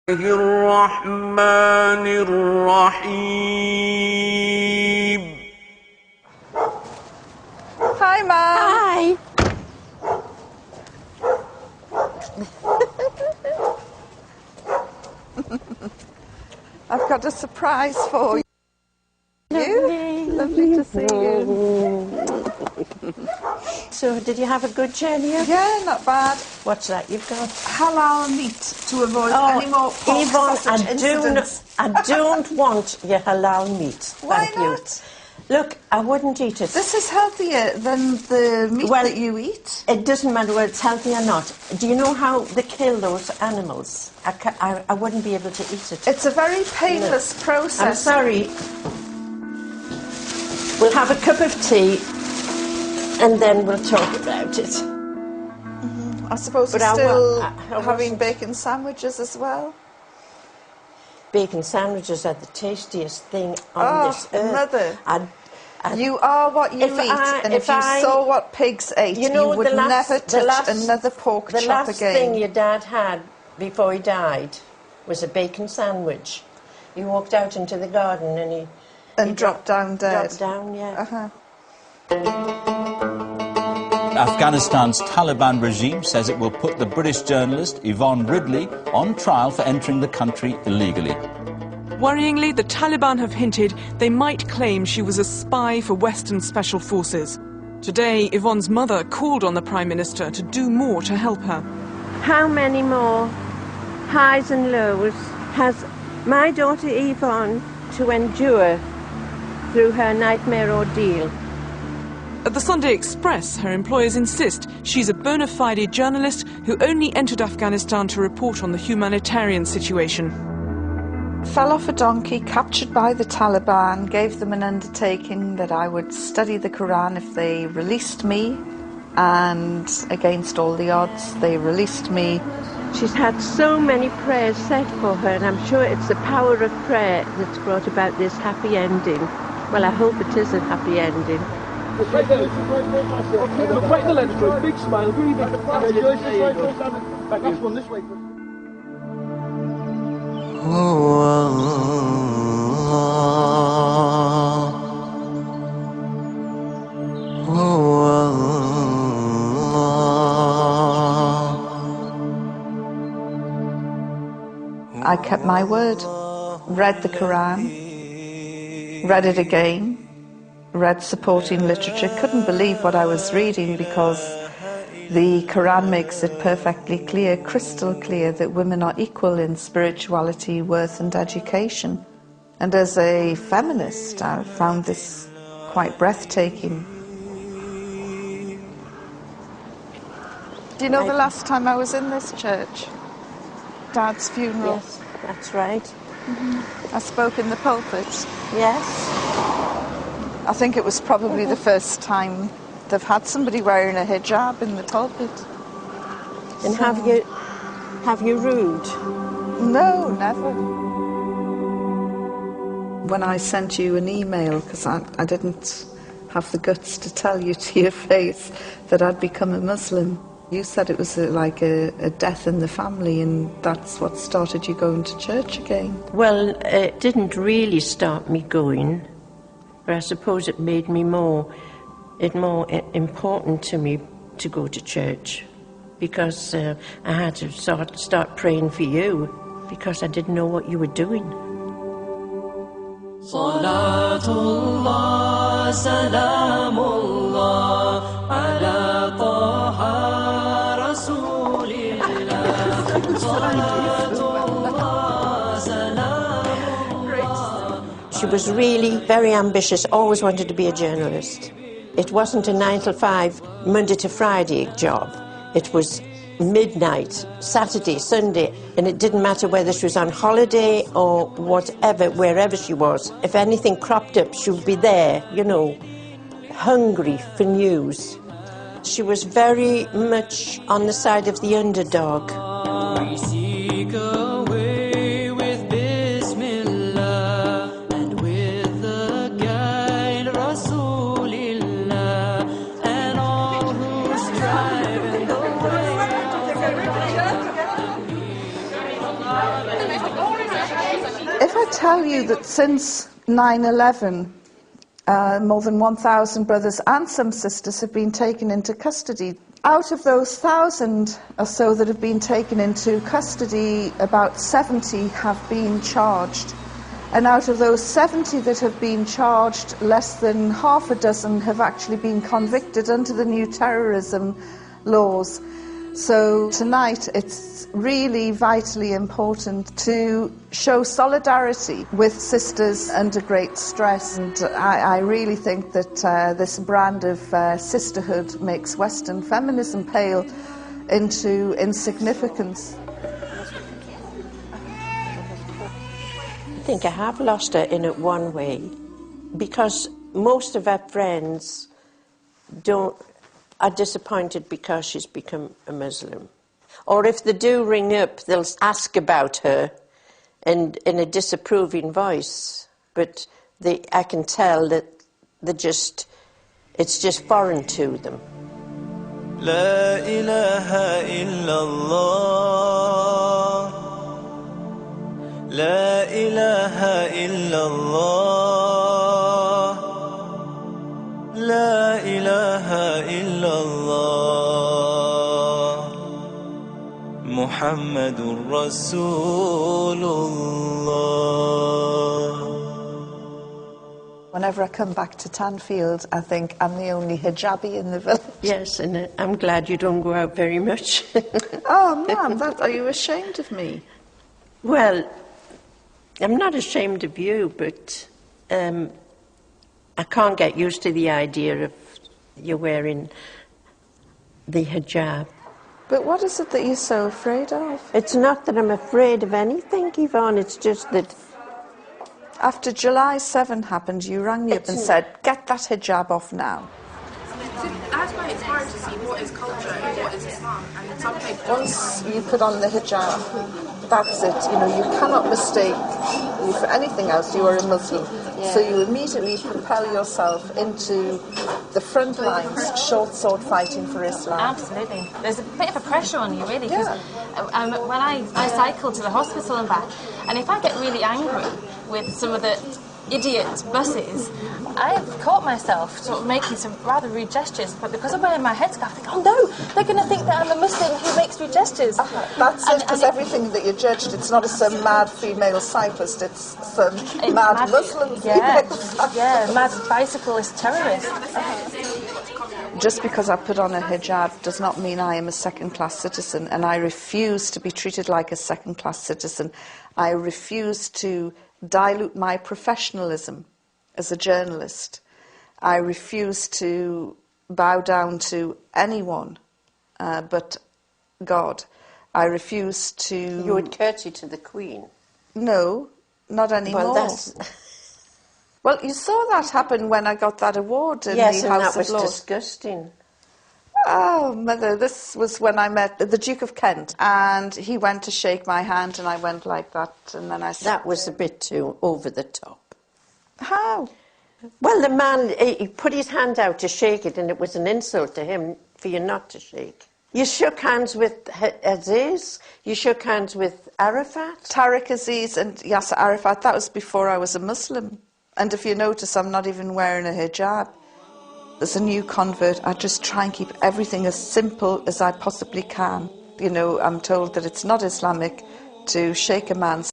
الرحمن الرحيم. Hi, Mum. Hi. I've got a surprise for you. Lovely to see you. So, did you have a good journey? Yeah, not bad. What's that you've got? Halal meat to avoid any more pork Yvonne, sausage incidents. I don't want your halal meat. Why Thank not? you. Look, I wouldn't eat it. This is healthier than the meat that you eat. It doesn't matter whether it's healthy or not. Do you know how they kill those animals? I wouldn't be able to eat it. It's a very painless process. I'm sorry. We'll have a cup of tea and then we'll talk about it. I suppose But you're still I having wasn't. bacon sandwiches as well. Bacon sandwiches are the tastiest thing on this earth. Mother. I You are what you eat, and if you saw what pigs ate, you would never touch another pork chop again. The last thing your dad had before he died was a bacon sandwich. He walked out into the garden and he dropped down dead. Dropped down, yeah. Afghanistan's Taliban regime says it will put the British journalist Yvonne Ridley on trial for entering the country illegally. Worryingly, the Taliban have hinted they might claim she was a spy for Western special forces. Today, Yvonne's mother called on the Prime Minister to do more to help her. How many more highs and lows has my daughter Yvonne to endure through her nightmare ordeal? At the Sunday Express, her employers insist she's a bona fide journalist who only entered Afghanistan to report on the humanitarian situation. Fell off a donkey, captured by the Taliban, gave them an undertaking that I would study the Quran if they released me, and against all the odds, they released me. She's had so many prayers said for her, and I'm sure it's the power of prayer that's brought about this happy ending. Well, I hope it is a happy ending. Right there. Look right in the lens, bro. Big smile, really big. Back this one, this way. I kept my word, read the Quran, read it again, read supporting literature, couldn't believe what I was reading because the Quran makes it perfectly clear, crystal clear, that women are equal in spirituality, worth and education. And as a feminist, I found this quite breathtaking. Do you know the last time I was in this church? Dad's funeral. Yes, that's right. I spoke in the pulpit. Yes. I think it was probably the first time they've had somebody wearing a hijab in the pulpit. And have you rude? No, never. When I sent you an email, because I didn't have the guts to tell you to your face that I'd become a Muslim, you said it was like a death in the family, and that's what started you going to church again. Well, it didn't really start me going, but I suppose it made me more important to me to go to church, because I had to start praying for you, because I didn't know what you were doing. Salatullah, salamullah, ala taha rasulillah. Salatullah, salamullah. She was really very ambitious, always wanted to be a journalist. It wasn't a 9 to 5, Monday to Friday job. It was midnight, Saturday, Sunday, and it didn't matter whether she was on holiday or whatever, wherever she was. If anything cropped up, she would be there, you know, hungry for news. She was very much on the side of the underdog. If I tell you that since 9/11, more than 1,000 brothers and some sisters have been taken into custody. Out of those 1,000 or so that have been taken into custody, about 70 have been charged. And out of those 70 that have been charged, less than half a dozen have actually been convicted under the new terrorism laws. So tonight it's really vitally important to show solidarity with sisters under great stress, and I really think that this brand of sisterhood makes Western feminism pale into insignificance. I think I have lost her in it one way, because most of her friends are disappointed because she's become a Muslim. Or if they do ring up, they'll ask about her in a disapproving voice. But I can tell that it's just foreign to them. La ilaha illallah, La ilaha illallah, La ilaha illallah, Muhammadur Rasulullah. Whenever I come back to Tanfield, I think I'm the only hijabi in the village. Yes, and I'm glad you don't go out very much. Oh, ma'am, are you ashamed of me? Well, I'm not ashamed of you, but I can't get used to the idea of you wearing the hijab. But what is it that you're so afraid of? It's not that I'm afraid of anything, Yvonne, it's just that... After July 7 happened, you rang me up and said, get that hijab off now. That's why it's hard to see what is culture and what is Islam. And sometimes once you put on the hijab, that's it. You know, you cannot mistake you for anything else. You are a Muslim. Yeah. So you immediately propel yourself into the front lines, short sword fighting for Islam. Absolutely. There's a bit of a pressure on you, really, because when I cycle to the hospital and back, and if I get really angry with some of the idiot buses, I've caught myself sort of making some rather rude gestures, but because I'm wearing my headscarf, I think, oh no, they're going to think that I'm a Muslim who makes rude gestures. That's it, because everything that you're judged, it's not as some mad female cyclist, it's some mad Muslim female cyclist. Yeah, mad bicyclist terrorist. Just because I put on a hijab does not mean I am a second-class citizen, and I refuse to be treated like a second-class citizen. I refuse to dilute my professionalism as a journalist. I refuse to bow down to anyone but God. I refuse to... You would curtsy to the Queen? No, not anymore. Well, well, you saw that happen when I got that award in the House of Lords. Yes, and that was disgusting. Oh, Mother, this was when I met the Duke of Kent, and he went to shake my hand, and I went like that, and then I said... That was a bit too over the top. How? Well, the man, he put his hand out to shake it, and it was an insult to him for you not to shake. You shook hands with Aziz, you shook hands with Arafat. Tariq Aziz and Yasser Arafat, that was before I was a Muslim. And if you notice, I'm not even wearing a hijab. As a new convert, I just try and keep everything as simple as I possibly can. You know, I'm told that it's not Islamic to shake a man's